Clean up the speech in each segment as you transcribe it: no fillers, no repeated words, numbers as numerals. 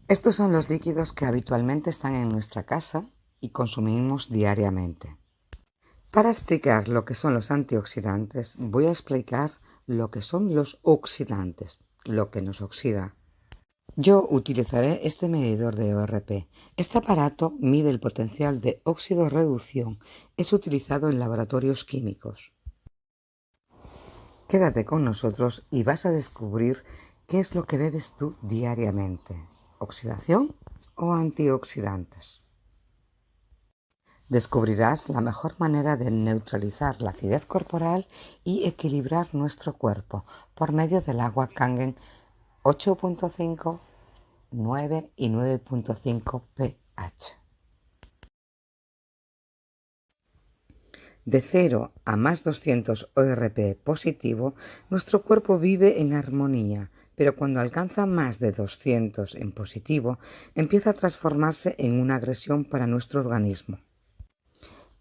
Estos son los líquidos que habitualmente están en nuestra casa y consumimos diariamente. Para explicar lo que son los antioxidantes, voy a explicar lo que son los oxidantes, lo que nos oxida. Yo utilizaré este medidor de ORP. Este aparato mide el potencial de óxido-reducción. Es utilizado en laboratorios químicos. Quédate con nosotros y vas a descubrir qué es lo que bebes tú diariamente. ¿Oxidación o antioxidantes? Descubrirás la mejor manera de neutralizar la acidez corporal y equilibrar nuestro cuerpo por medio del agua Kangen 8.5, 9 y 9.5 pH. De 0 a más 200 ORP positivo, nuestro cuerpo vive en armonía, pero cuando alcanza más de 200 en positivo, empieza a transformarse en una agresión para nuestro organismo.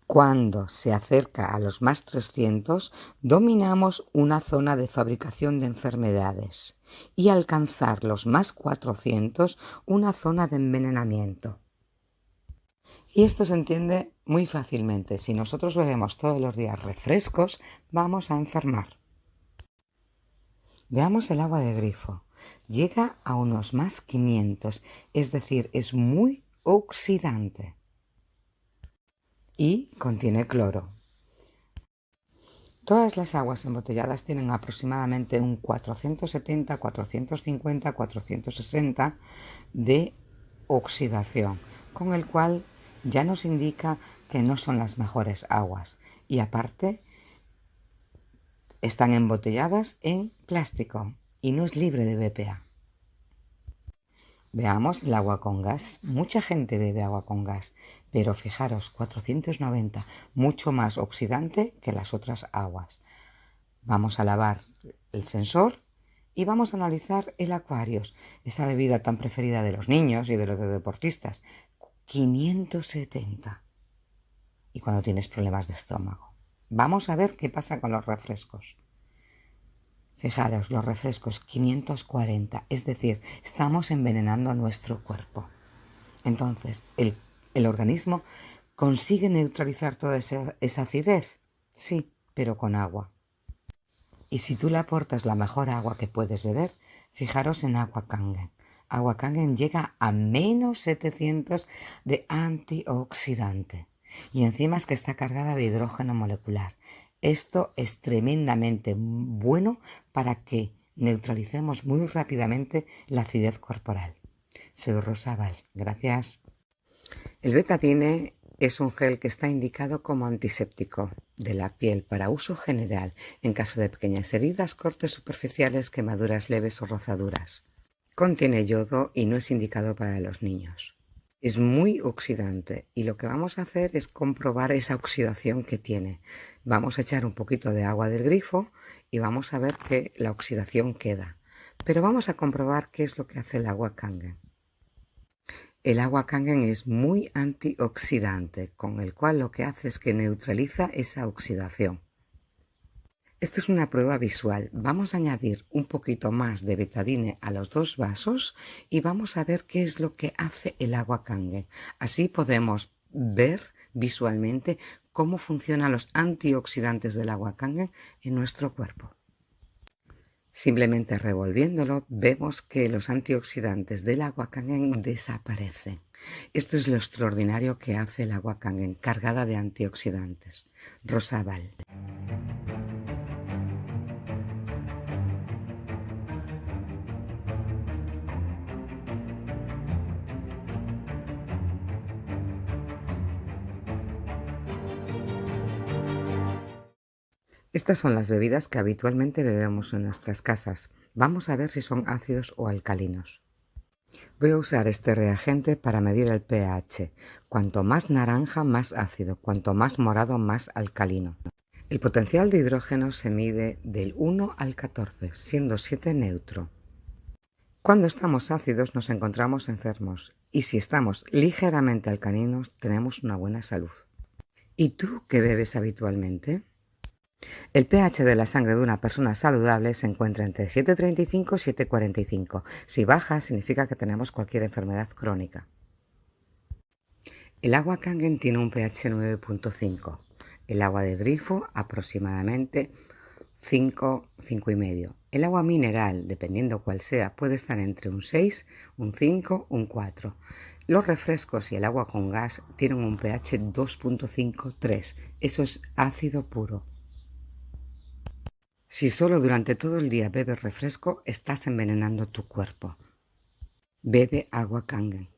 Cuando se acerca a los más 300, dominamos una zona de fabricación de enfermedades y alcanzar los más 400, una zona de envenenamiento. Y esto se entiende muy fácilmente. Si nosotros bebemos todos los días refrescos, vamos a enfermar. Veamos el agua de grifo. Llega a unos más 500, es decir, es muy oxidante. Y contiene cloro. Todas las aguas embotelladas tienen aproximadamente un 470, 450, 460 de oxidación, con el cual ya nos indica que no son las mejores aguas y aparte están embotelladas en plástico y no es libre de BPA. Veamos el agua con gas. Mucha gente bebe agua con gas, pero fijaros, 490, mucho más oxidante que las otras aguas. Vamos a lavar el sensor y vamos a analizar el Aquarius, esa bebida tan preferida de los niños y de los deportistas. 570. Y cuando tienes problemas de estómago. Vamos a ver qué pasa con los refrescos. Fijaros, los refrescos 540, es decir, estamos envenenando nuestro cuerpo. Entonces, el organismo consigue neutralizar toda esa acidez, sí, pero con agua. Y si tú le aportas la mejor agua que puedes beber, fijaros en agua Kangen. Agua Kangen llega a menos 700 de antioxidante. Y encima es que está cargada de hidrógeno molecular. Esto es tremendamente bueno para que neutralicemos muy rápidamente la acidez corporal. Soy Rosa Val, gracias. El Betadine es un gel que está indicado como antiséptico de la piel para uso general en caso de pequeñas heridas, cortes superficiales, quemaduras leves o rozaduras. Contiene yodo y no es indicado para los niños. Es muy oxidante y lo que vamos a hacer es comprobar esa oxidación que tiene. Vamos a echar un poquito de agua del grifo y vamos a ver que la oxidación queda. Pero vamos a comprobar qué es lo que hace el agua Kangen. El agua Kangen es muy antioxidante, con el cual lo que hace es que neutraliza esa oxidación. Esta es una prueba visual. Vamos a añadir un poquito más de betadine a los 2 vasos y vamos a ver qué es lo que hace el agua Kangen. Así podemos ver visualmente cómo funcionan los antioxidantes del agua Kangen en nuestro cuerpo. Simplemente revolviéndolo vemos que los antioxidantes del agua Kangen desaparecen. Esto es lo extraordinario que hace el agua Kangen, cargada de antioxidantes. Rosa Val. Estas son las bebidas que habitualmente bebemos en nuestras casas. Vamos a ver si son ácidos o alcalinos. Voy a usar este reagente para medir el pH. Cuanto más naranja, más ácido. Cuanto más morado, más alcalino. El potencial de hidrógeno se mide del 1 al 14, siendo 7 neutro. Cuando estamos ácidos nos encontramos enfermos y si estamos ligeramente alcalinos tenemos una buena salud. ¿Y tú qué bebes habitualmente? El pH de la sangre de una persona saludable se encuentra entre 7,35 y 7,45. Si baja, significa que tenemos cualquier enfermedad crónica. El agua Kangen tiene un pH 9,5. El agua de grifo aproximadamente 5, 5,5. El agua mineral, dependiendo cuál sea, puede estar entre un 6, un 5, un 4. Los refrescos y el agua con gas tienen un pH 2,5, 3. Eso es ácido puro. Si solo durante todo el día bebes refresco, estás envenenando tu cuerpo. Bebe agua Kangen.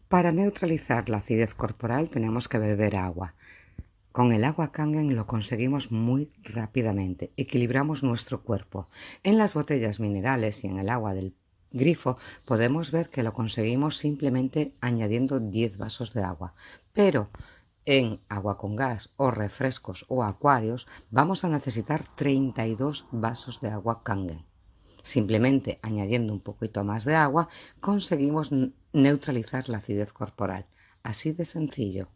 Para neutralizar la acidez corporal tenemos que beber agua. Con el agua Kangen lo conseguimos muy rápidamente, equilibramos nuestro cuerpo. En las botellas minerales y en el agua del grifo podemos ver que lo conseguimos simplemente añadiendo 10 vasos de agua, pero en agua con gas o refrescos o acuarios vamos a necesitar 32 vasos de agua Kangen. Simplemente añadiendo un poquito más de agua conseguimos neutralizar la acidez corporal. Así de sencillo.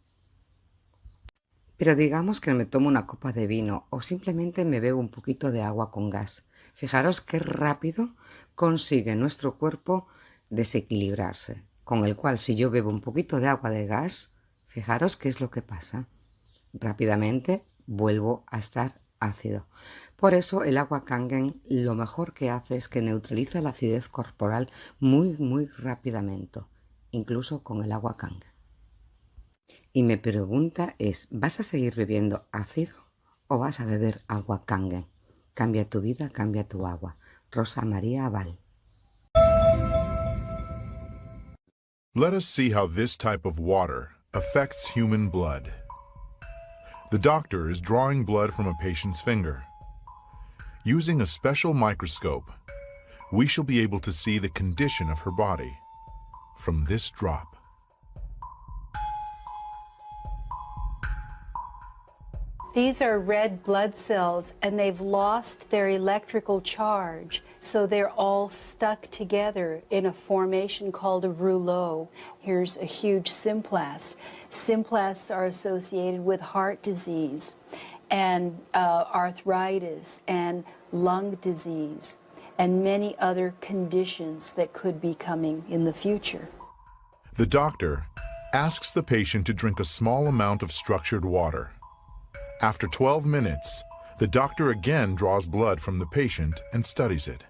Pero digamos que me tomo una copa de vino o simplemente me bebo un poquito de agua con gas. Fijaros qué rápido consigue nuestro cuerpo desequilibrarse. Con el cual, si yo bebo un poquito de agua de gas, fijaros qué es lo que pasa. Rápidamente vuelvo a estar ácido. Por eso el agua Kangen lo mejor que hace es que neutraliza la acidez corporal muy rápidamente, incluso con el agua Kangen. Y mi pregunta es, ¿vas a seguir bebiendo ácido o vas a beber agua Kangen? Cambia tu vida, cambia tu agua. Rosa María Val. Let us see how this type of water affects human blood. The doctor is drawing blood from a patient's finger. Using a special microscope, we shall be able to see the condition of her body from this drop. These are red blood cells, and they've lost their electrical charge, so they're all stuck together in a formation called a rouleau. Here's a huge symplast. Symplasts are associated with heart disease and arthritis and lung disease and many other conditions that could be coming in the future. The doctor asks the patient to drink a small amount of structured water. After 12 minutes, the doctor again draws blood from the patient and studies it.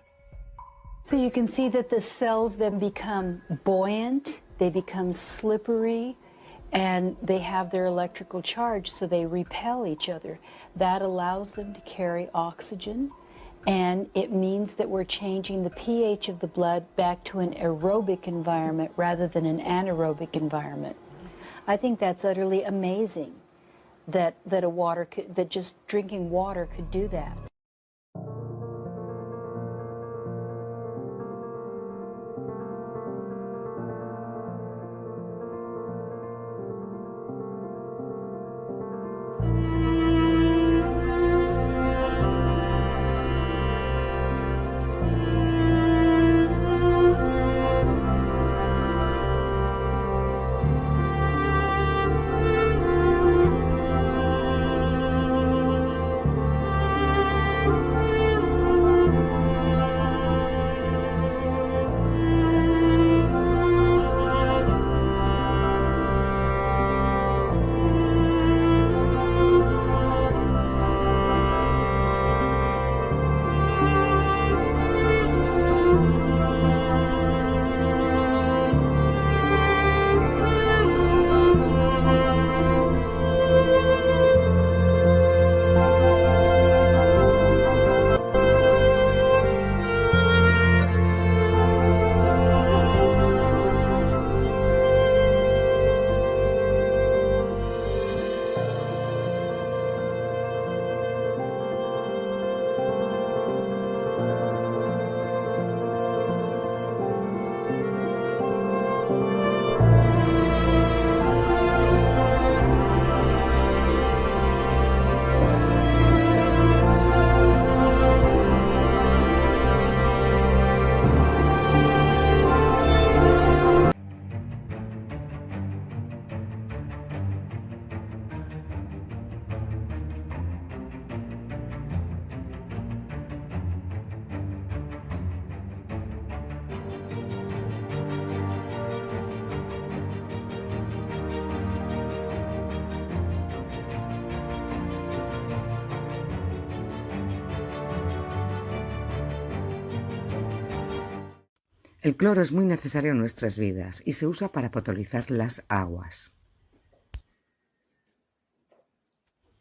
So you can see that the cells then become buoyant, they become slippery, and they have their electrical charge, so they repel each other. That allows them to carry oxygen, and it means that we're changing the pH of the blood back to an aerobic environment rather than an anaerobic environment. I think that's utterly amazing. That just drinking water could do that. El cloro es muy necesario en nuestras vidas y se usa para potabilizar las aguas.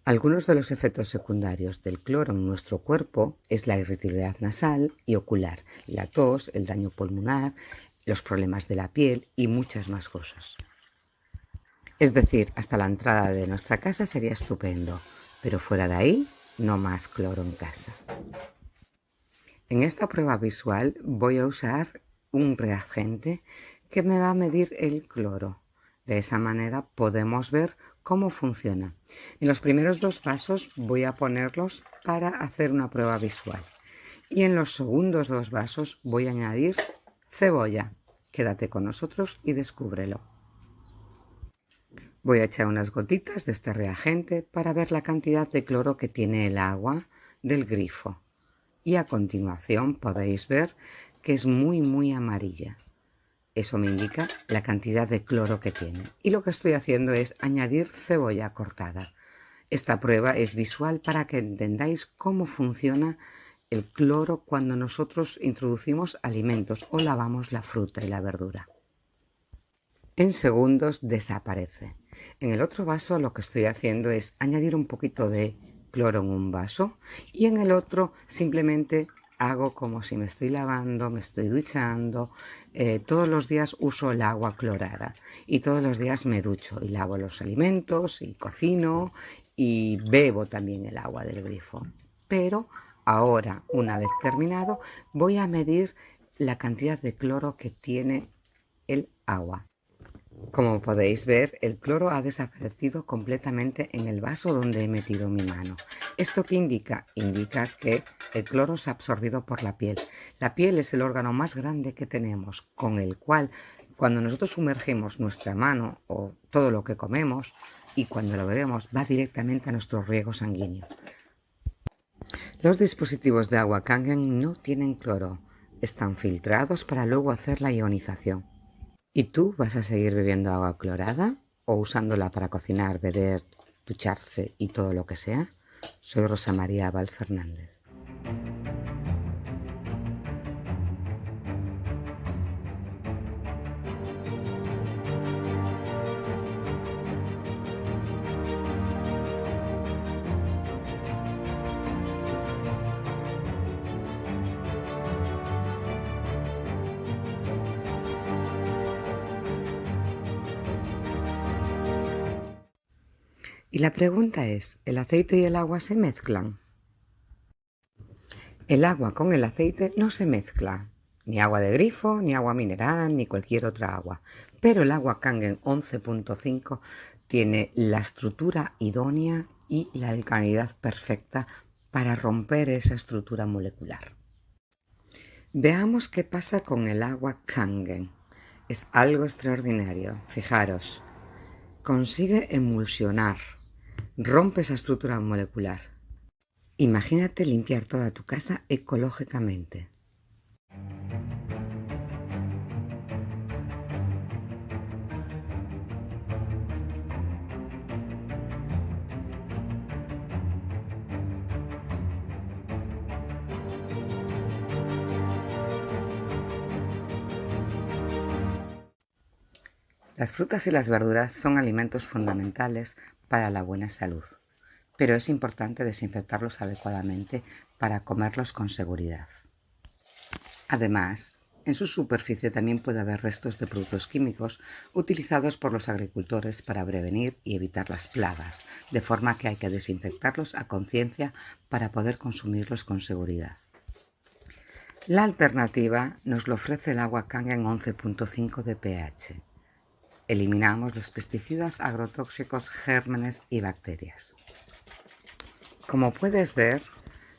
Algunos de los efectos secundarios del cloro en nuestro cuerpo es la irritabilidad nasal y ocular, la tos, el daño pulmonar, los problemas de la piel y muchas más cosas. Es decir, hasta la entrada de nuestra casa sería estupendo, pero fuera de ahí, no más cloro en casa. En esta prueba visual voy a usar un reagente que me va a medir el cloro. De esa manera podemos ver cómo funciona. En los primeros 2 vasos voy a ponerlos para hacer una prueba visual. Y en los segundos 2 vasos voy a añadir cebolla. Quédate con nosotros y descúbrelo. Voy a echar unas gotitas de este reagente para ver la cantidad de cloro que tiene el agua del grifo. Y a continuación podéis ver que es muy amarilla. Eso me indica la cantidad de cloro que tiene. Y lo que estoy haciendo es añadir cebolla cortada. Esta prueba es visual para que entendáis cómo funciona el cloro cuando nosotros introducimos alimentos o lavamos la fruta y la verdura. En segundos desaparece. En el otro vaso lo que estoy haciendo es añadir un poquito de cloro en un vaso y en el otro simplemente hago como si me estoy lavando, me estoy duchando. Todos los días uso el agua clorada y todos los días me ducho y lavo los alimentos y cocino y bebo también el agua del grifo. Pero ahora, una vez terminado, voy a medir la cantidad de cloro que tiene el agua. Como podéis ver, el cloro ha desaparecido completamente en el vaso donde he metido mi mano. ¿Esto qué indica? Indica que el cloro se ha absorbido por la piel. La piel es el órgano más grande que tenemos, con el cual cuando nosotros sumergimos nuestra mano o todo lo que comemos y cuando lo bebemos va directamente a nuestro riego sanguíneo. Los dispositivos de agua Kangen no tienen cloro. Están filtrados para luego hacer la ionización. ¿Y tú vas a seguir bebiendo agua clorada o usándola para cocinar, beber, ducharse y todo lo que sea? Soy Rosa María Val Fernández. Y la pregunta es, ¿el aceite y el agua se mezclan? El agua con el aceite no se mezcla, ni agua de grifo, ni agua mineral, ni cualquier otra agua. Pero el agua Kangen 11.5 tiene la estructura idónea y la alcalinidad perfecta para romper esa estructura molecular. Veamos qué pasa con el agua Kangen. Es algo extraordinario, fijaros. Consigue emulsionar, rompe esa estructura molecular. Imagínate limpiar toda tu casa ecológicamente. Las frutas y las verduras son alimentos fundamentales para la buena salud, pero es importante desinfectarlos adecuadamente para comerlos con seguridad. Además, en su superficie también puede haber restos de productos químicos utilizados por los agricultores para prevenir y evitar las plagas, de forma que hay que desinfectarlos a conciencia para poder consumirlos con seguridad. La alternativa nos lo ofrece el agua Kangen 11.5 de pH. Eliminamos los pesticidas, agrotóxicos, gérmenes y bacterias. Como puedes ver,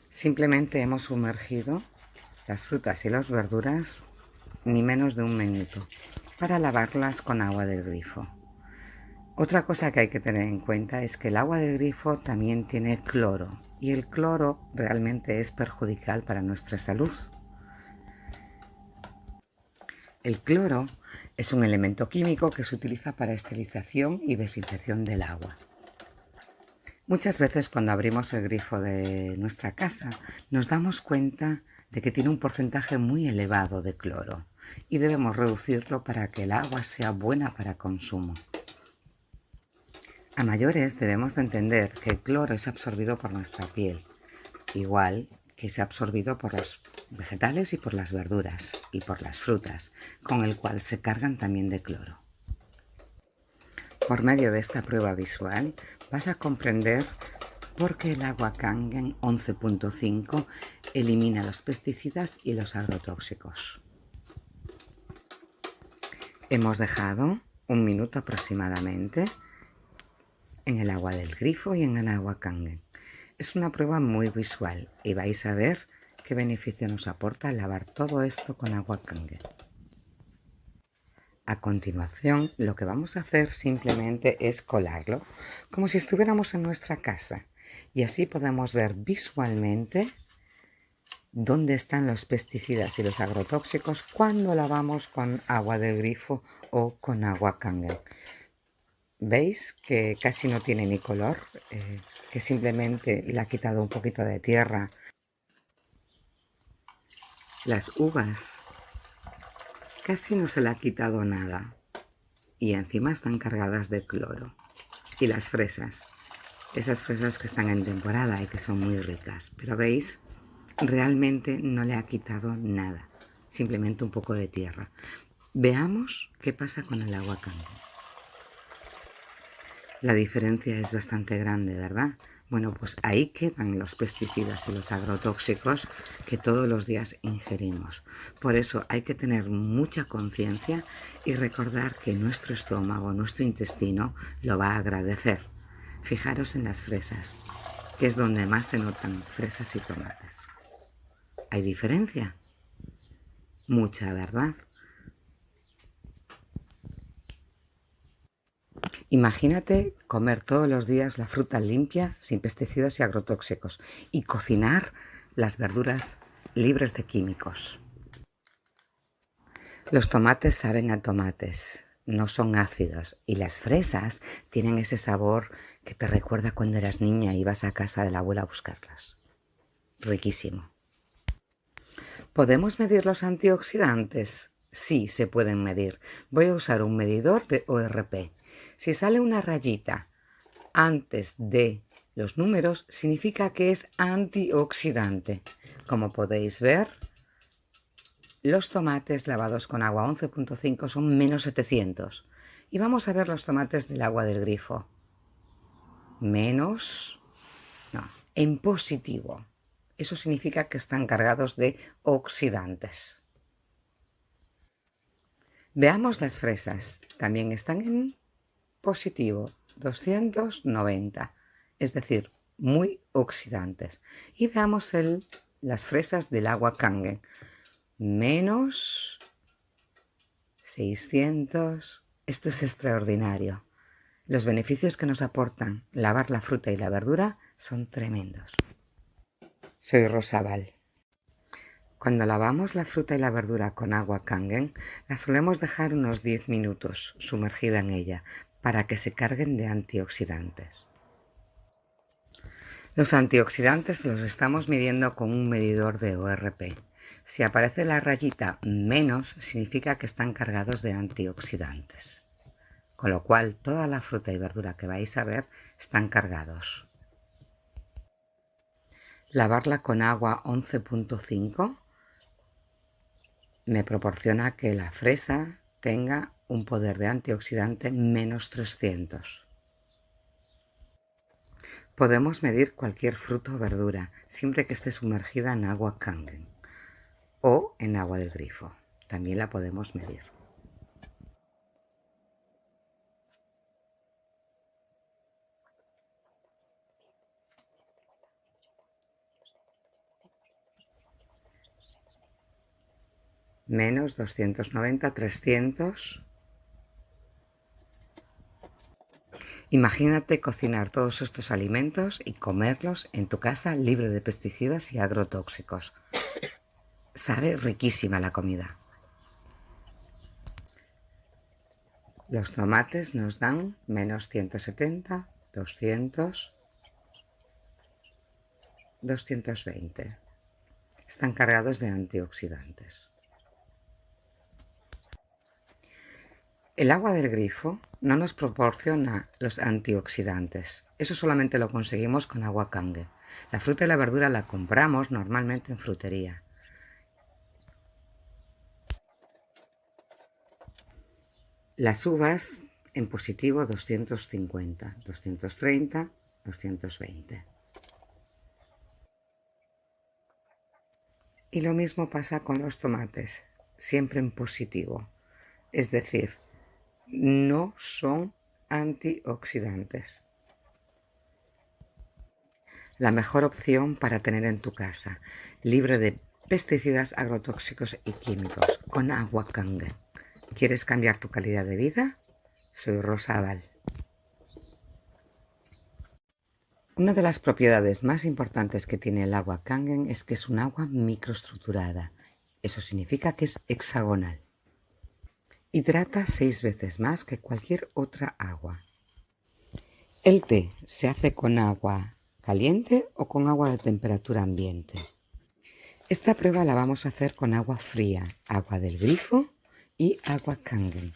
simplemente hemos sumergido las frutas y las verduras ni menos de 1 minuto para lavarlas con agua del grifo. Otra cosa que hay que tener en cuenta es que el agua del grifo también tiene cloro y el cloro realmente es perjudicial para nuestra salud. El cloro es un elemento químico que se utiliza para esterilización y desinfección del agua. Muchas veces cuando abrimos el grifo de nuestra casa nos damos cuenta de que tiene un porcentaje muy elevado de cloro y debemos reducirlo para que el agua sea buena para consumo. A mayores debemos de entender que el cloro es absorbido por nuestra piel, igual que es absorbido por los vegetales y por las verduras y por las frutas, con el cual se cargan también de cloro. Por medio de esta prueba visual vas a comprender por qué el agua Kangen 11.5 elimina los pesticidas y los agrotóxicos. Hemos dejado 1 minuto aproximadamente en el agua del grifo y en el agua Kangen. Es una prueba muy visual y vais a ver qué beneficio nos aporta lavar todo esto con agua Kangen. A continuación, lo que vamos a hacer simplemente es colarlo, como si estuviéramos en nuestra casa, y así podemos ver visualmente dónde están los pesticidas y los agrotóxicos cuando lavamos con agua del grifo o con agua Kangen. ¿Veis que casi no tiene ni color? Que simplemente le ha quitado un poquito de tierra. Las uvas casi no se le ha quitado nada y encima están cargadas de cloro. Y las fresas, esas fresas que están en temporada y que son muy ricas, pero veis, realmente no le ha quitado nada, simplemente un poco de tierra. Veamos qué pasa con el agua Kangen. La diferencia es bastante grande, ¿verdad? Bueno, pues ahí quedan los pesticidas y los agrotóxicos que todos los días ingerimos. Por eso hay que tener mucha conciencia y recordar que nuestro estómago, nuestro intestino, lo va a agradecer. Fijaros en las fresas, que es donde más se notan fresas y tomates. ¿Hay diferencia? Mucha, ¿verdad? Imagínate comer todos los días la fruta limpia, sin pesticidas y agrotóxicos, y cocinar las verduras libres de químicos. Los tomates saben a tomates, no son ácidos, y las fresas tienen ese sabor que te recuerda cuando eras niña y ibas a casa de la abuela a buscarlas. Riquísimo. ¿Podemos medir los antioxidantes? Sí, se pueden medir. Voy a usar un medidor de ORP. Si sale una rayita antes de los números, significa que es antioxidante. Como podéis ver, los tomates lavados con agua 11.5 son menos 700. Y vamos a ver los tomates del agua del grifo. En positivo. Eso significa que están cargados de oxidantes. Veamos las fresas. También están en positivo, 290, es decir, muy oxidantes. Y veamos las fresas del agua Kangen, menos 600. Esto es extraordinario. Los beneficios que nos aportan lavar la fruta y la verdura son tremendos. Soy Rosabal. Cuando lavamos la fruta y la verdura con agua Kangen, la solemos dejar unos 10 minutos sumergida en ella para que se carguen de antioxidantes. Los antioxidantes los estamos midiendo con un medidor de ORP. Si aparece la rayita menos, significa que están cargados de antioxidantes. Con lo cual, toda la fruta y verdura que vais a ver están cargados. Lavarla con agua 11.5 me proporciona que la fresa tenga un poder de antioxidante menos 300. Podemos medir cualquier fruta o verdura, siempre que esté sumergida en agua Kangen o en agua del grifo. También la podemos medir. Menos 290, 300. Imagínate cocinar todos estos alimentos y comerlos en tu casa libre de pesticidas y agrotóxicos. Sabe riquísima la comida. Los tomates nos dan menos 170, 200, 220. están cargados de antioxidantes. El agua del grifo no nos proporciona los antioxidantes. Eso solamente lo conseguimos con agua Kangen. La fruta y la verdura la compramos normalmente en frutería. Las uvas en positivo 250, 230, 220. Y lo mismo pasa con los tomates, siempre en positivo. Es decir, no son antioxidantes. La mejor opción para tener en tu casa, libre de pesticidas, agrotóxicos y químicos, con agua Kangen. ¿Quieres cambiar tu calidad de vida? Soy Rosa Aval. Una de las propiedades más importantes que tiene el agua Kangen es que es un agua microestructurada. Eso significa que es hexagonal. Hidrata 6 veces más que cualquier otra agua. El té se hace con agua caliente o con agua de temperatura ambiente. Esta prueba la vamos a hacer con agua fría, agua del grifo y agua Kangen.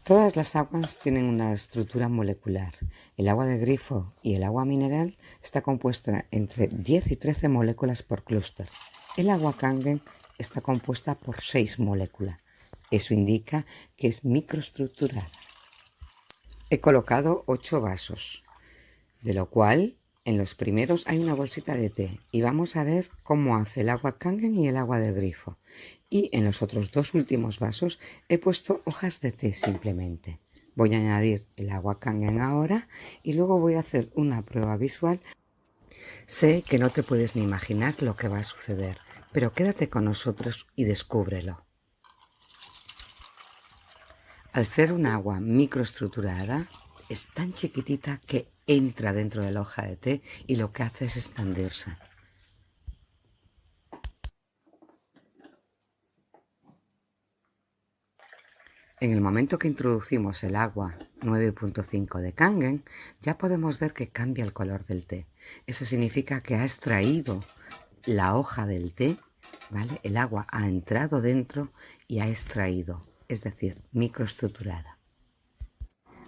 Todas las aguas tienen una estructura molecular. El agua del grifo y el agua mineral está compuesta entre 10 y 13 moléculas por clúster. El agua Kangen está compuesta por 6 moléculas. Eso indica que es microestructurada. He colocado 8 vasos, de lo cual en los primeros hay una bolsita de té y vamos a ver cómo hace el agua Kangen y el agua del grifo. Y en los otros 2 últimos vasos he puesto hojas de té simplemente. Voy a añadir el agua Kangen ahora y luego voy a hacer una prueba visual. Sé que no te puedes ni imaginar lo que va a suceder, pero quédate con nosotros y descúbrelo. Al ser un agua microestructurada, es tan chiquitita que entra dentro de la hoja de té y lo que hace es expandirse. En el momento que introducimos el agua 9.5 de Kangen, ya podemos ver que cambia el color del té. Eso significa que ha extraído la hoja del té, ¿vale? El agua ha entrado dentro y ha extraído, es decir, microestructurada.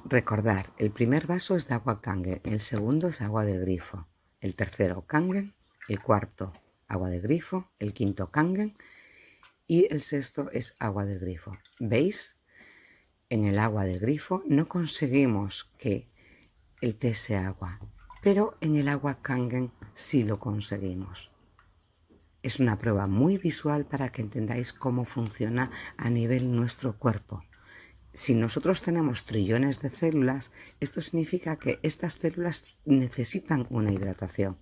Recordar, el primer vaso es de agua Kangen, el segundo es agua del grifo, el tercero Kangen, el cuarto agua del grifo, el quinto Kangen y el sexto es agua del grifo. ¿Veis? En el agua del grifo no conseguimos que el té sea agua, pero en el agua Kangen sí lo conseguimos. Es una prueba muy visual para que entendáis cómo funciona a nivel nuestro cuerpo. Si nosotros tenemos trillones de células, esto significa que estas células necesitan una hidratación.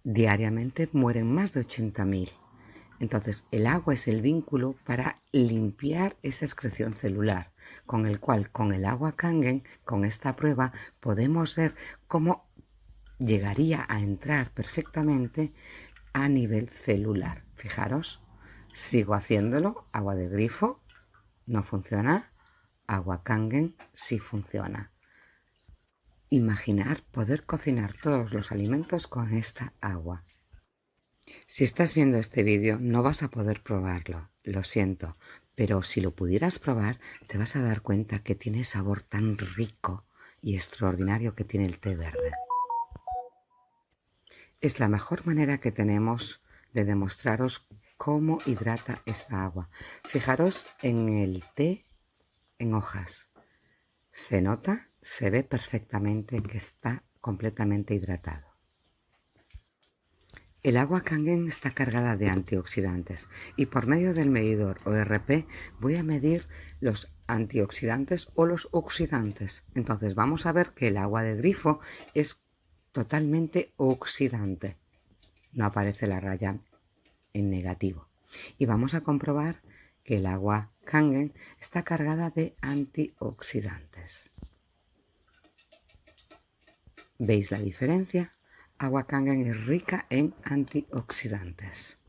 Diariamente mueren más de 80.000. Entonces, el agua es el vínculo para limpiar esa excreción celular, con el cual, con el agua Kangen, con esta prueba, podemos ver cómo llegaría a entrar perfectamente a nivel celular. Fijaros, sigo haciéndolo, agua de grifo. No funciona, agua Kangen sí funciona. Imaginar poder cocinar todos los alimentos con esta agua. Si estás viendo este vídeo no vas a poder probarlo, lo siento, pero si lo pudieras probar te vas a dar cuenta que tiene sabor tan rico y extraordinario que tiene el té verde. Es la mejor manera que tenemos de demostraros cómo hidrata esta agua. Fijaros en el té en hojas. Se nota, se ve perfectamente que está completamente hidratado. El agua Kangen está cargada de antioxidantes y por medio del medidor ORP voy a medir los antioxidantes o los oxidantes. Entonces vamos a ver que el agua de grifo es totalmente oxidante. No aparece la raya en negativo. Y vamos a comprobar que el agua Kangen está cargada de antioxidantes. ¿Veis la diferencia? Agua Kangen es rica en antioxidantes.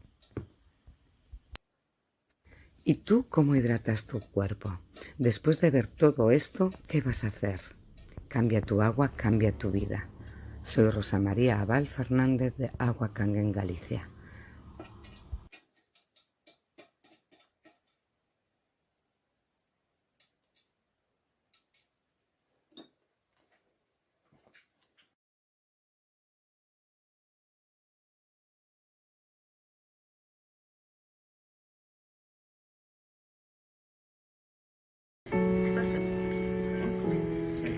¿Y tú cómo hidratas tu cuerpo? Después de ver todo esto, ¿qué vas a hacer? Cambia tu agua, cambia tu vida. Soy Rosa María Abal Fernández de Agua Cangen, Galicia.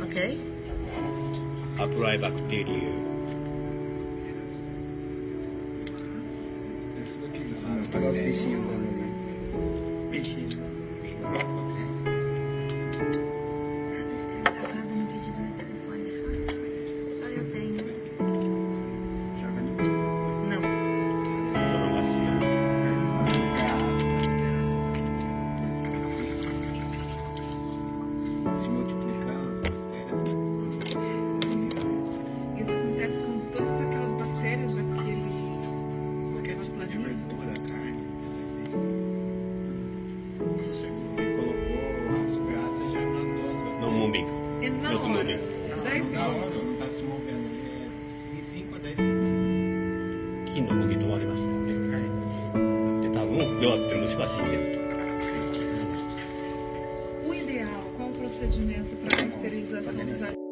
Okay. Apply bacteria. Pegar os bichinhos da Peixinho. se multiplicar. Isso acontece com todas aquelas bactérias daquelas plantinhas. Colocou as graças já matou as bactérias. No umbigo. E na No hora, umbigo. 10 Na hora, segundos. não está se movendo. É 5 a 10 segundos. 菌の動き止まりますので、で多分弱くて難しいね。 O ideal, qual o procedimento para a esterilização dos alimentos?